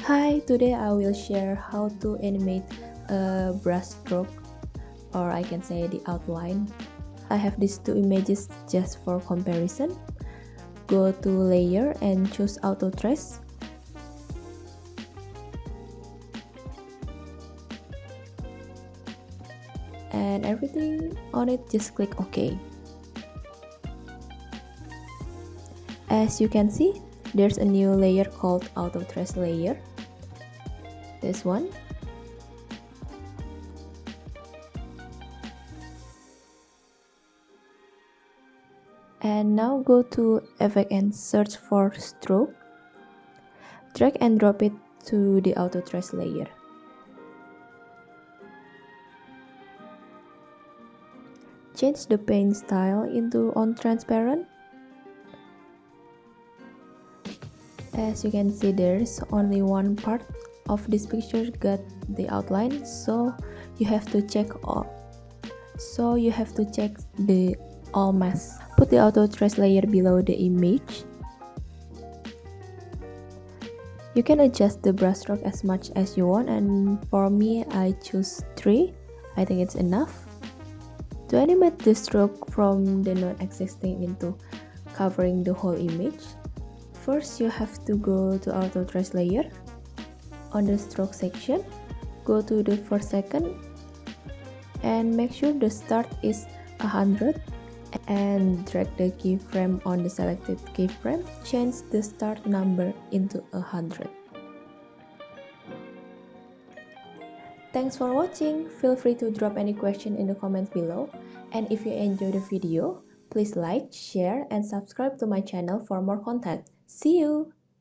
Hi, today I will share how to animate a brush stroke, or I can say the outline. I have these two images just for comparison. Go to layer and choose auto trace. And everything on it, just click OK. As you can see, there's a new layer called auto trace layer. This one. And now go to effect and search for stroke. Drag and drop it to the auto trace layer. Change the paint style into on transparent. As you can see, there's only one part of this picture got the outline, so you have to check the all mask. Put the auto trace layer below the image. You can adjust the brushstroke as much as you want, and for me I choose 3. I think it's enough. To animate the stroke from the non-existing into covering the whole image, first you have to go to auto trace layer. On the stroke section, go to the first second and make sure the start is 100 and drag the keyframe on the selected keyframe. Change the start number into 100. Thanks for watching. Feel free to drop any question in the comments below. And if you enjoyed the video, please like, share, and subscribe to my channel for more content. See you!